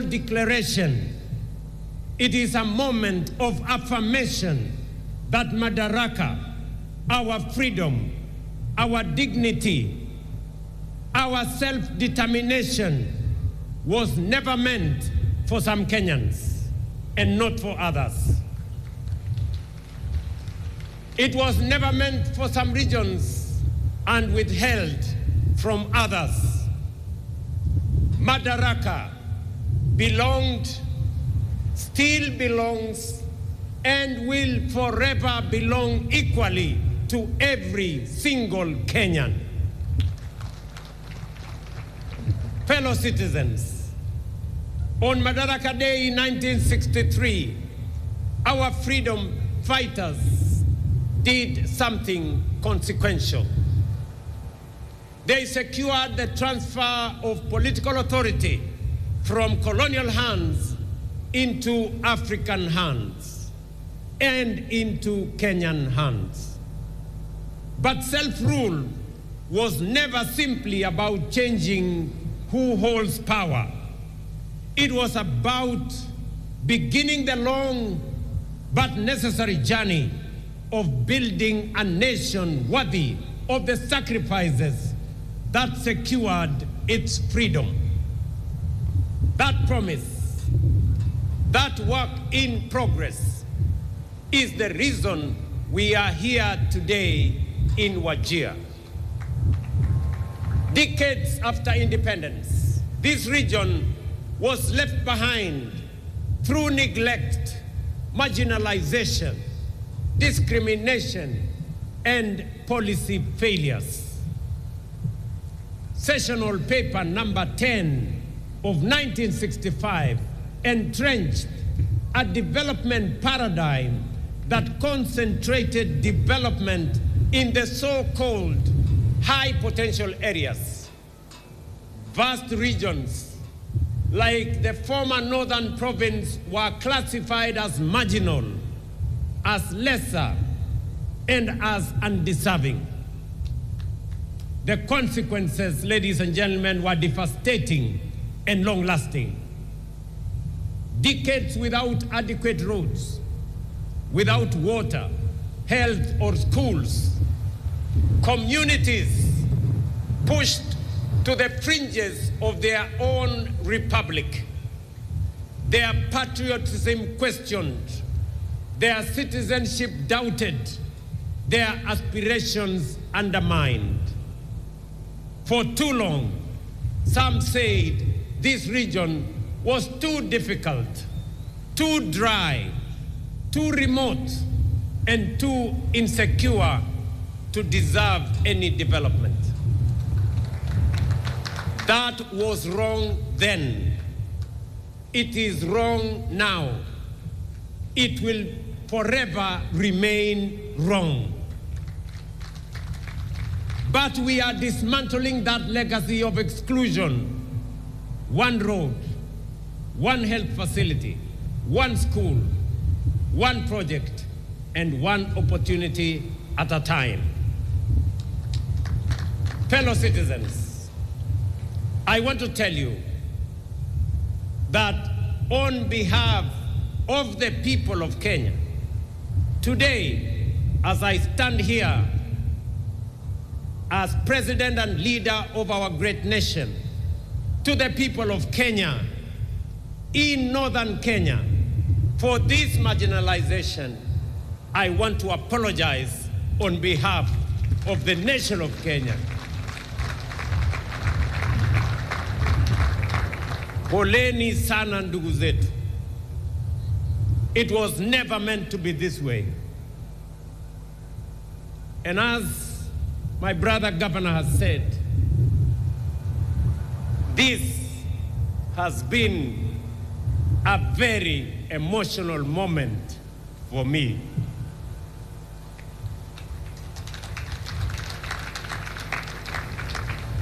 declaration, it is a moment of affirmation that Madaraka, our freedom, our dignity, our self-determination was never meant for some Kenyans and not for others. It was never meant for some regions and withheld from others. Madaraka belonged, still belongs, and will forever belong equally to every single Kenyan. Fellow citizens, on Madaraka Day in 1963, our freedom fighters did something consequential. They secured the transfer of political authority from colonial hands into African hands and into Kenyan hands. But self-rule was never simply about changing who holds power. It was about beginning the long but necessary journey of building a nation worthy of the sacrifices that secured its freedom. That promise, that work in progress, is the reason we are here today in Wajir. Decades after independence, this region was left behind through neglect, marginalization, discrimination, and policy failures. Sessional paper number 10 of 1965 entrenched a development paradigm that concentrated development in the so-called high potential areas. Vast regions like the former northern province were classified as marginal, as lesser, and as undeserving. The consequences, ladies and gentlemen, were devastating and long-lasting. Decades without adequate roads, without water, health, or schools. Communities pushed to the fringes of their own republic. Their patriotism questioned, their citizenship doubted, their aspirations undermined. For too long, some said this region was too difficult, too dry, too remote, and too insecure to deserve any development. That was wrong then. It is wrong now. It will forever remain wrong. But we are dismantling that legacy of exclusion. One road, one health facility, one school, one project, and one opportunity at a time. Fellow citizens, I want to tell you that on behalf of the people of Kenya, today, as I stand here as president and leader of our great nation, to the people of Kenya, in northern Kenya, for this marginalization, I want to apologize on behalf of the nation of Kenya. Poleni sana ndugu zetu. It was never meant to be this way. And as my brother governor has said, this has been a very emotional moment for me.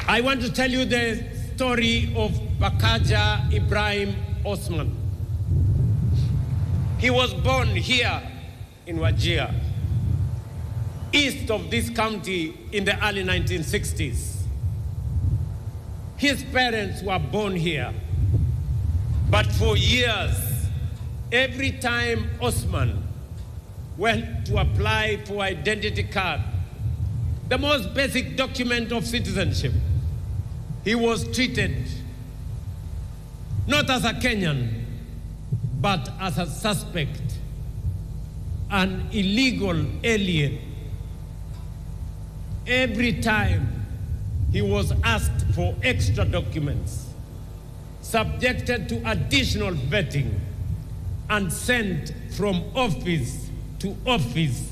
I want to tell you the story of Bakaja Ibrahim Osman. He was born here in Wajir, east of this county in the early 1960s. His parents were born here. But for years, every time Osman went to apply for identity card, the most basic document of citizenship, he was treated not as a Kenyan, but as a suspect, an illegal alien. Every time he was asked for extra documents, subjected to additional vetting, and sent from office to office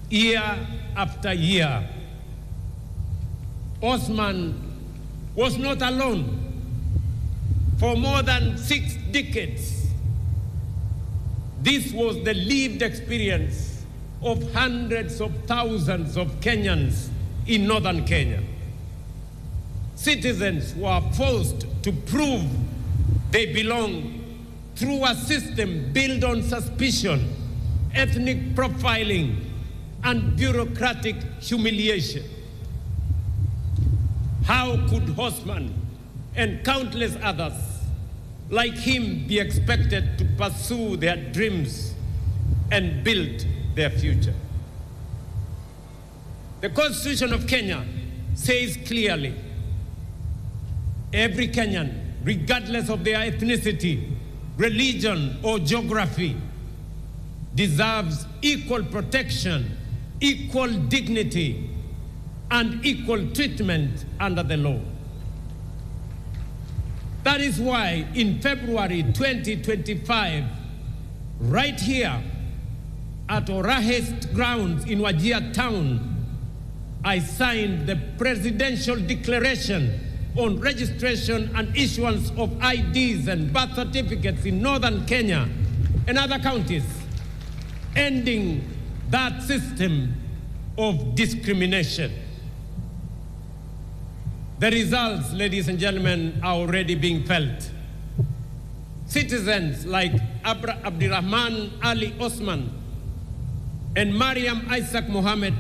year after year. Osman was not alone. For more than 6 decades, this was the lived experience of hundreds of thousands of Kenyans in northern Kenya. Citizens were forced to prove they belong through a system built on suspicion, ethnic profiling, and bureaucratic humiliation. How could Osman and countless others like him be expected to pursue their dreams and build their future? The Constitution of Kenya says clearly, every Kenyan, regardless of their ethnicity, religion, or geography, deserves equal protection, equal dignity, and equal treatment under the law. That is why in February 2025, right here at Orahes grounds in Wajir town, I signed the Presidential Declaration on registration and issuance of IDs and birth certificates in northern Kenya and other counties, ending that system of discrimination. The results, ladies and gentlemen, are already being felt. Citizens like Abdirahman Ali Osman and Mariam Isaac Mohammed,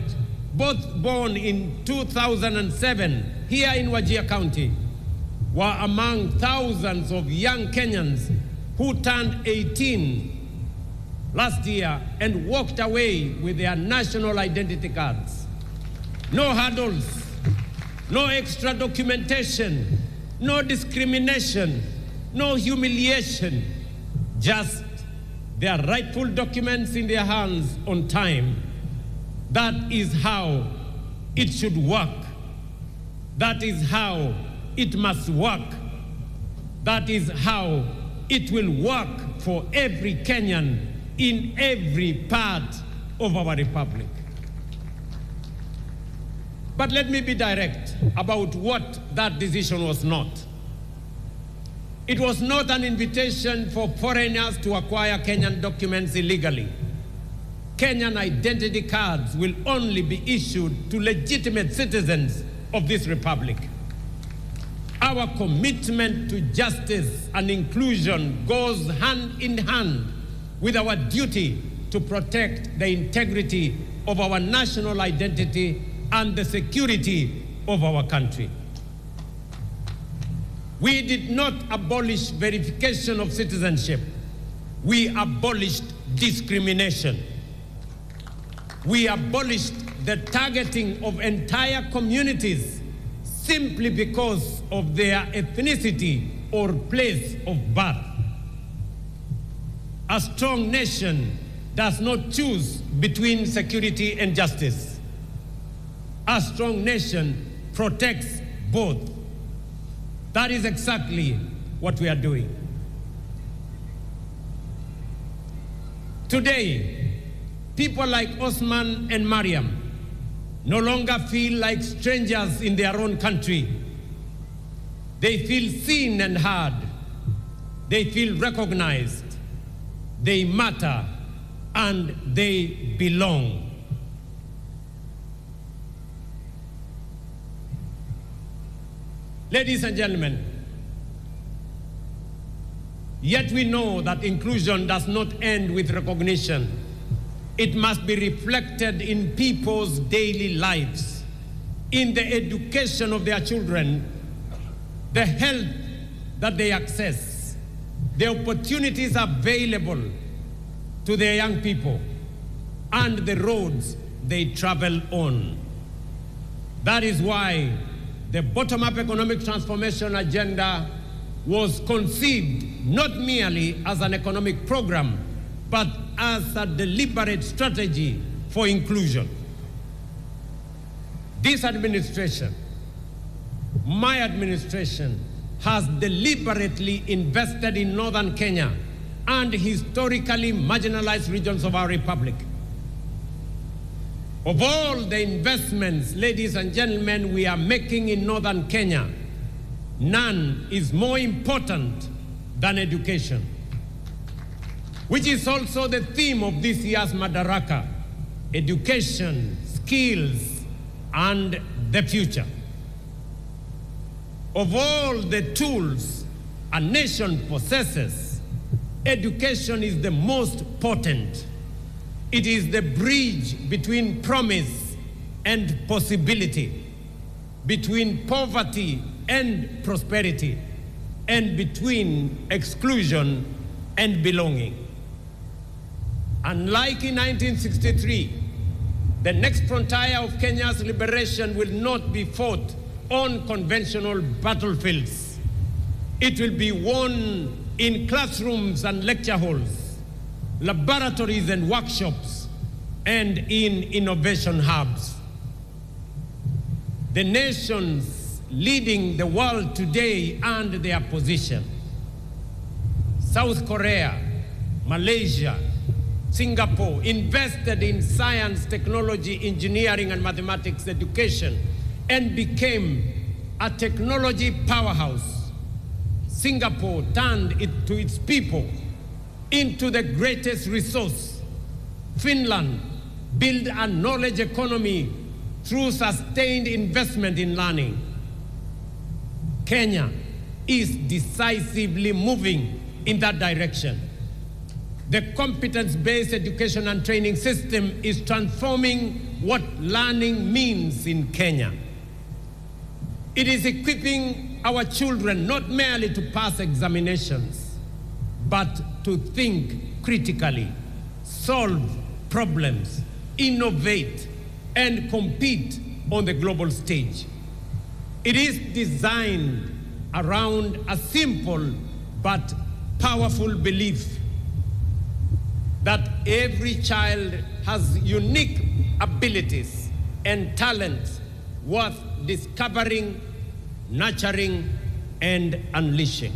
both born in 2007 here in Wajir County, were among thousands of young Kenyans who turned 18 last year and walked away with their national identity cards. No hurdles, no extra documentation, no discrimination, no humiliation, just their rightful documents in their hands on time. That is how it should work. That is how it must work. That is how it will work for every Kenyan in every part of our republic. But let me be direct about what that decision was not. It was not an invitation for foreigners to acquire Kenyan documents illegally. Kenyan identity cards will only be issued to legitimate citizens of this republic. Our commitment to justice and inclusion goes hand in hand with our duty to protect the integrity of our national identity and the security of our country. We did not abolish verification of citizenship. We abolished discrimination. We abolished the targeting of entire communities simply because of their ethnicity or place of birth. A strong nation does not choose between security and justice. A strong nation protects both. That is exactly what we are doing. Today, people like Osman and Mariam no longer feel like strangers in their own country. They feel seen and heard. They feel recognized. They matter and they belong. Ladies and gentlemen, yet we know that inclusion does not end with recognition. It must be reflected in people's daily lives, in the education of their children, the health that they access, the opportunities available to their young people, and the roads they travel on. That is why the bottom-up economic transformation agenda was conceived not merely as an economic program, but as a deliberate strategy for inclusion. This administration, my administration, has deliberately invested in northern Kenya and historically marginalized regions of our republic. Of all the investments, ladies and gentlemen, we are making in northern Kenya, none is more important than education, which is also the theme of this year's Madaraka: education, skills, and the future. Of all the tools a nation possesses, education is the most potent. It is the bridge between promise and possibility, between poverty and prosperity, and between exclusion and belonging. Unlike in 1963, the next frontier of Kenya's liberation will not be fought on conventional battlefields. It will be won in classrooms and lecture halls, laboratories and workshops, and in innovation hubs. The nations leading the world today and their position: South Korea, Malaysia, Singapore, invested in science, technology, engineering, and mathematics education and became a technology powerhouse. Singapore turned it to its people into the greatest resource. Finland built a knowledge economy through sustained investment in learning. Kenya is decisively moving in that direction. The competence-based education and training system is transforming what learning means in Kenya. It is equipping our children not merely to pass examinations, but to think critically, solve problems, innovate, and compete on the global stage. It is designed around a simple but powerful belief that every child has unique abilities and talents worth discovering, nurturing, and unleashing.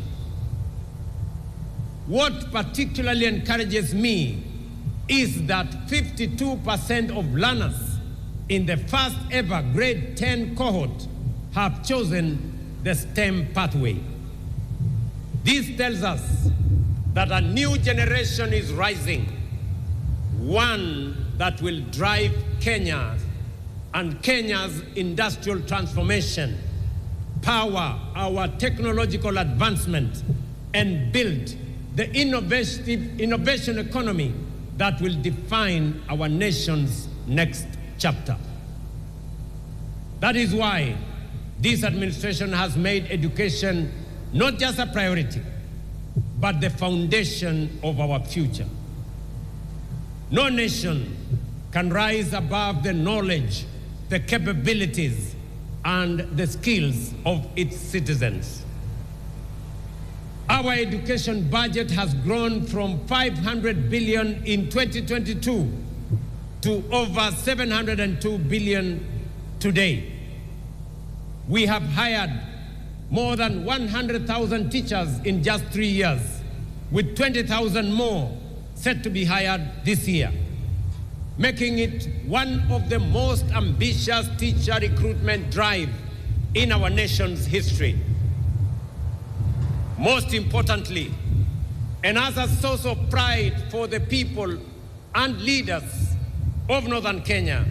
What particularly encourages me is that 52% of learners in the first ever grade 10 cohort have chosen the STEM pathway. This tells us that a new generation is rising, one that will drive Kenya and Kenya's industrial transformation, power our technological advancement, and build the innovation economy that will define our nation's next chapter. That is why this administration has made education not just a priority, but the foundation of our future. No nation can rise above the knowledge, the capabilities, and the skills of its citizens. Our education budget has grown from 500 billion in 2022 to over 702 billion today. We have hired more than 100,000 teachers in just 3 years, with 20,000 more set to be hired this year, making it one of the most ambitious teacher recruitment drive in our nation's history. Most importantly, and as a source of pride for the people and leaders of Northern Kenya,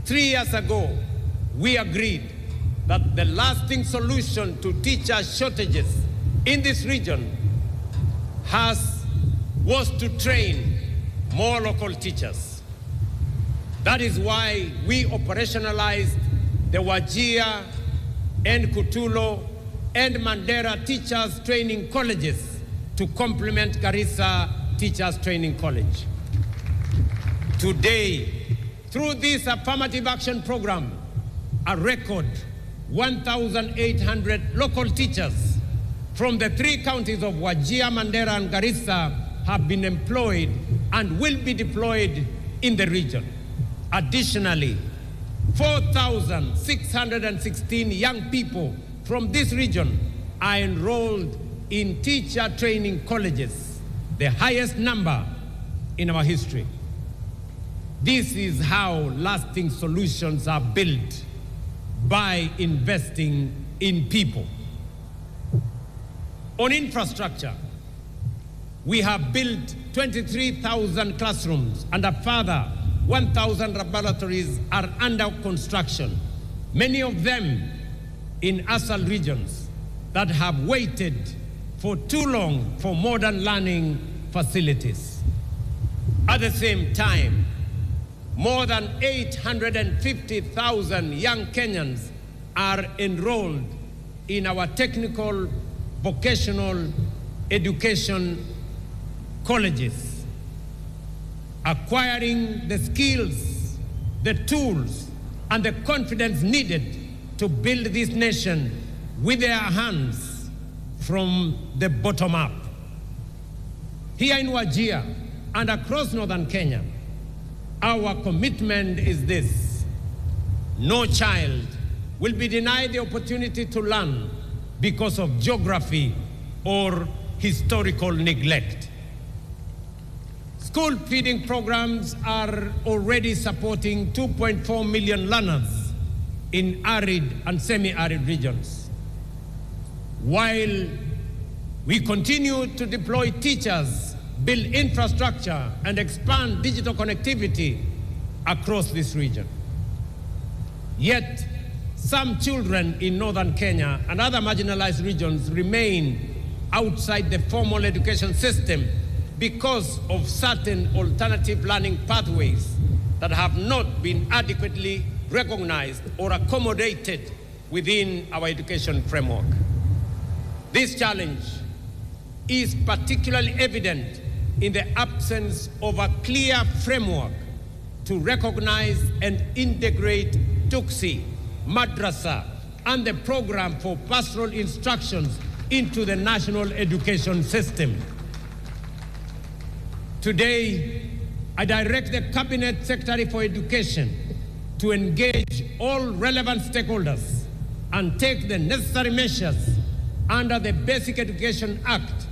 3 years ago, we agreed that the lasting solution to teacher shortages in this region was to train more local teachers. That is why we operationalized the Wajir and Kutulo and Mandera teachers training colleges to complement Garissa Teachers Training College. Today, through this affirmative action program, a record 1,800 local teachers from the 3 counties of Wajir, Mandera, and Garissa have been employed and will be deployed in the region. Additionally, 4,616 young people from this region are enrolled in teacher training colleges, the highest number in our history. This is how lasting solutions are built, by investing in people. On infrastructure, we have built 23,000 classrooms and a further 1,000 laboratories are under construction, many of them in ASAL regions that have waited for too long for modern learning facilities. At the same time, more than 850,000 young Kenyans are enrolled in our technical, vocational education colleges, acquiring the skills, the tools, and the confidence needed to build this nation with their hands from the bottom up. Here in Wajir and across northern Kenya, our commitment is this: no child will be denied the opportunity to learn because of geography or historical neglect. School feeding programs are already supporting 2.4 million learners in arid and semi-arid regions. While we continue to deploy teachers, build infrastructure, and expand digital connectivity across this region, yet some children in northern Kenya and other marginalized regions remain outside the formal education system because of certain alternative learning pathways that have not been adequately recognized or accommodated within our education framework. This challenge is particularly evident in the absence of a clear framework to recognize and integrate TUKSI, Madrasa, and the program for pastoral instructions into the national education system. Today, I direct the Cabinet Secretary for Education to engage all relevant stakeholders and take the necessary measures under the Basic Education Act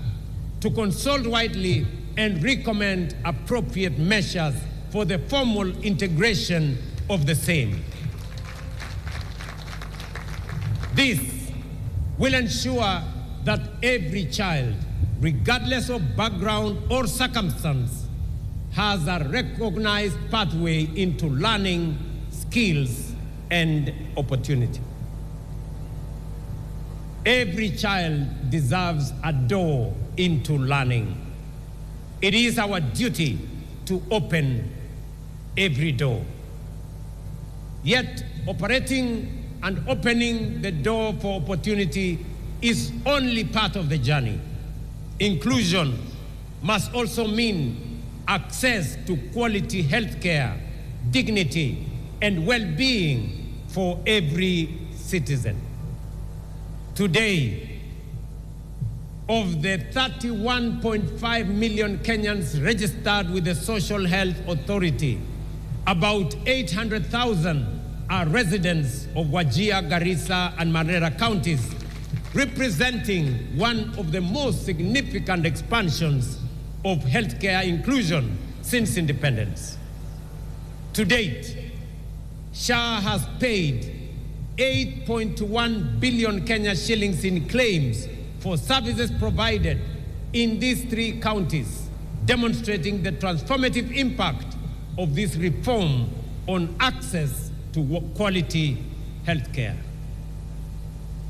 to consult widely and recommend appropriate measures for the formal integration of the same. This will ensure that every child, regardless of background or circumstance, has a recognized pathway into learning, skills, and opportunity. Every child deserves a door into learning. It is our duty to open every door. Yet, operating and opening the door for opportunity is only part of the journey. Inclusion must also mean access to quality healthcare, dignity, and well-being for every citizen. Today, of the 31.5 million Kenyans registered with the Social Health Authority, about 800,000 are residents of Wajir, Garissa, and Madaraka counties, representing one of the most significant expansions of healthcare inclusion since independence. To date, SHA has paid 8.1 billion Kenya shillings in claims for services provided in these 3 counties, demonstrating the transformative impact of this reform on access to quality healthcare.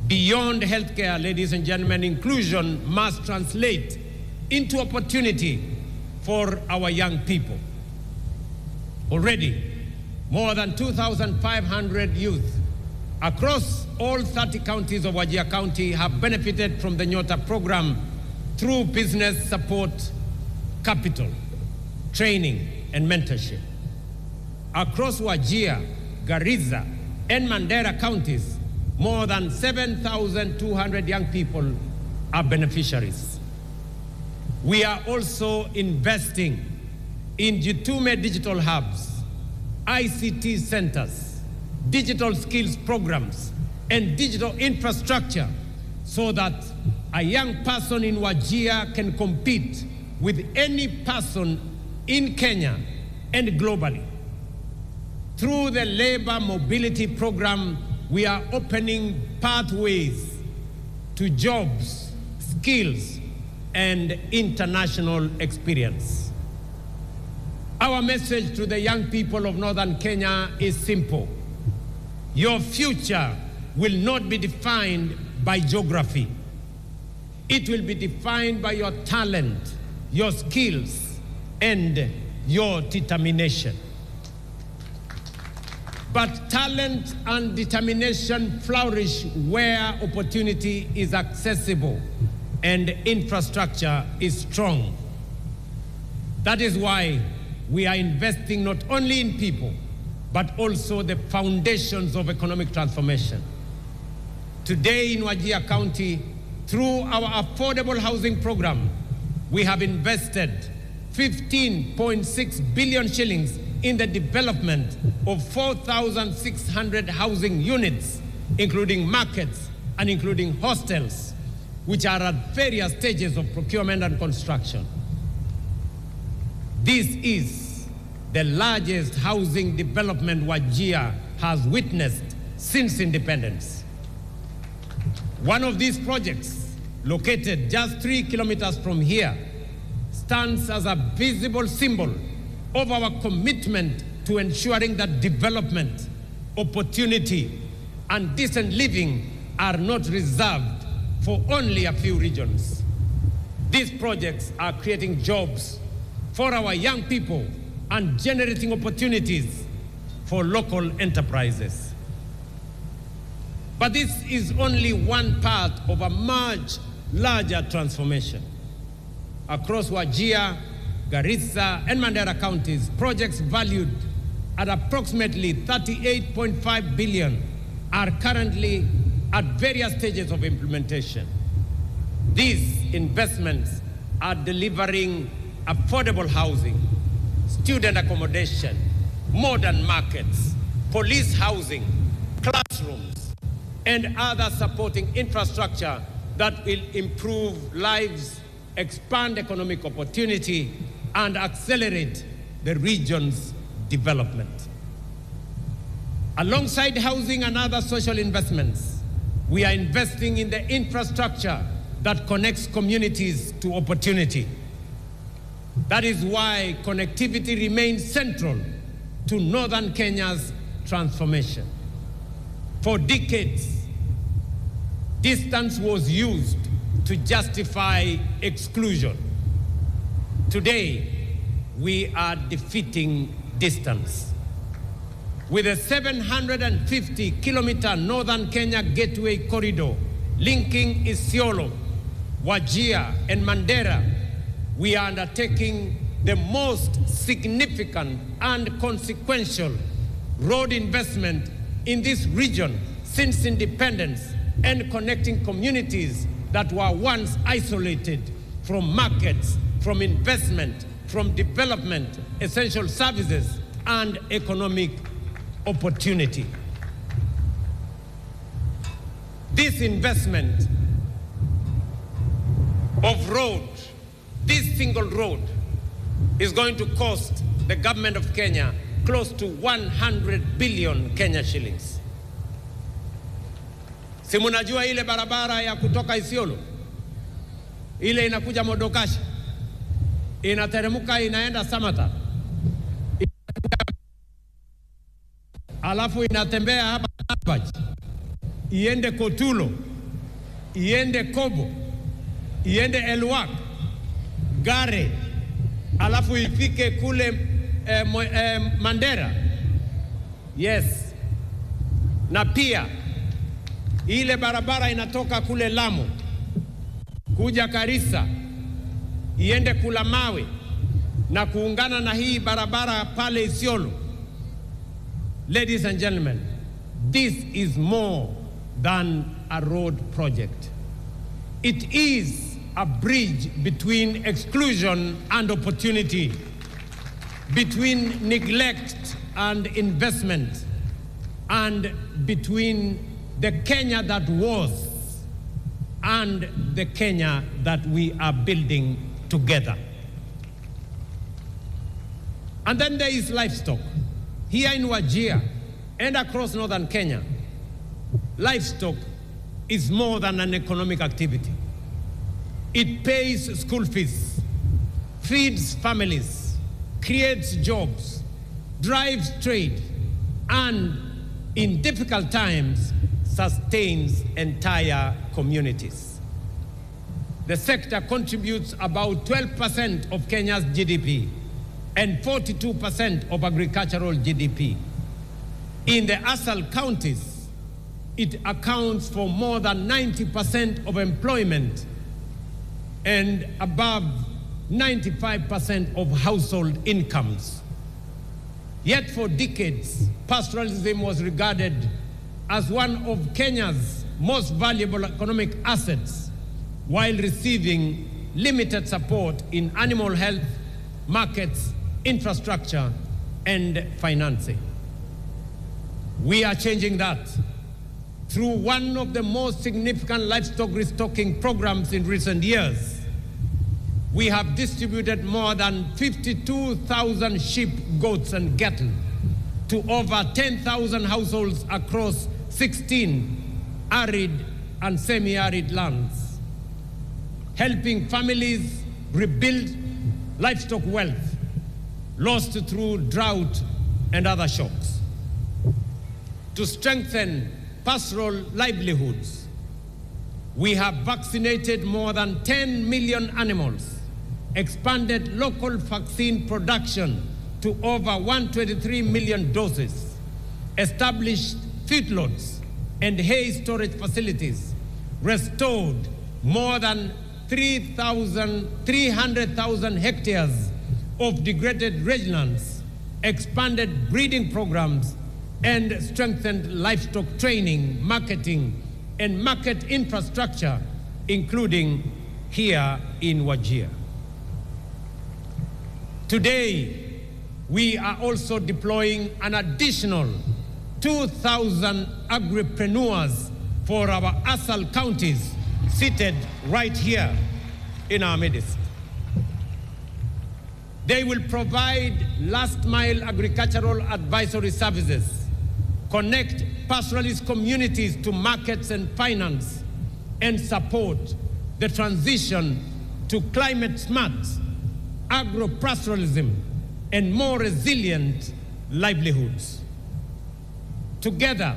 Beyond healthcare, ladies and gentlemen, inclusion must translate into opportunity for our young people. Already, more than 2,500 youth across all 30 counties of Wajir County have benefited from the Nyota program through business support, capital, training, and mentorship. Across Wajir, Garissa, and Mandera counties, more than 7,200 young people are beneficiaries. We are also investing in Jutume digital hubs, ICT centers, digital skills programs, and digital infrastructure so that a young person in Wajir can compete with any person in Kenya and globally. Through the labor mobility program, we are opening pathways to jobs, skills, and international experience. Our message to the young people of Northern Kenya is simple. Your future will not be defined by geography. It will be defined by your talent, your skills, and your determination. But talent and determination flourish where opportunity is accessible and infrastructure is strong. That is why we are investing not only in people, but also the foundations of economic transformation. Today in Wajir County, through our affordable housing program, we have invested 15.6 billion shillings in the development of 4,600 housing units, including markets and including hostels, which are at various stages of procurement and construction. This is the largest housing development Wajir has witnessed since independence. One of these projects, located just 3 kilometers from here, stands as a visible symbol of our commitment to ensuring that development, opportunity, and decent living are not reserved for only a few regions. These projects are creating jobs for our young people and generating opportunities for local enterprises. But this is only one part of a much larger transformation. Across Wajir, Garissa, and Mandera counties, projects valued at approximately 38.5 billion are currently at various stages of implementation. These investments are delivering affordable housing, student accommodation, modern markets, police housing, classrooms, and other supporting infrastructure that will improve lives, expand economic opportunity, and accelerate the region's development. Alongside housing and other social investments, we are investing in the infrastructure that connects communities to opportunity. That is why connectivity remains central to Northern Kenya's transformation. For decades, distance was used to justify exclusion. Today, we are defeating distance. With a 750-kilometer Northern Kenya Gateway Corridor linking Isiolo, Wajir, and Mandera, we are undertaking the most significant and consequential road investment in this region since independence, and connecting communities that were once isolated from markets, from investment, from development, essential services, and economic opportunity. This investment of road, this single road, is going to cost the government of Kenya close to 100 billion Kenya shillings. Si munajua ile barabara ya kutoka Isiolo, ile inakuja Modokasha, inateremuka inaenda Samata, alafu inatembea hapa Abaji, iende Kotulo, iende Kobo, iende Elwak, Gare, alafu ifike kule Mandera. Yes. Na pia ile barabara inatoka kule Lamu kuja Garissa iende kula mawe na kuungana na hii barabara pale Isiolo. Ladies and gentlemen, this is more than a road project. It is a bridge between exclusion and opportunity, between neglect and investment, and between the Kenya that was and the Kenya that we are building together. And then there is livestock. Here in Wajir and across northern Kenya, livestock is more than an economic activity. It pays school fees, feeds families, creates jobs, drives trade, and in difficult times, sustains entire communities. The sector contributes about 12% of Kenya's GDP and 42% of agricultural GDP. In the ASAL counties, it accounts for more than 90% of employment and above 95% of household incomes. Yet for decades, pastoralism was regarded as one of Kenya's most valuable economic assets, while receiving limited support in animal health, markets, infrastructure, and financing. We are changing that through one of the most significant livestock restocking programs in recent years. We have distributed more than 52,000 sheep, goats, and cattle to over 10,000 households across 16 arid and semi-arid lands, helping families rebuild livestock wealth lost through drought and other shocks. To strengthen pastoral livelihoods, we have vaccinated more than 10 million animals, expanded local vaccine production to over 123 million doses, established feedlots and hay storage facilities, restored more than 300,000 hectares of degraded rangelands, expanded breeding programs, and strengthened livestock training, marketing, and market infrastructure, including here in Wajir. Today, we are also deploying an additional 2,000 agripreneurs for our ASAL counties, seated right here in our midst. They will provide last-mile agricultural advisory services, connect pastoralist communities to markets and finance, and support the transition to climate-smart agro-pastoralism and more resilient livelihoods. Together,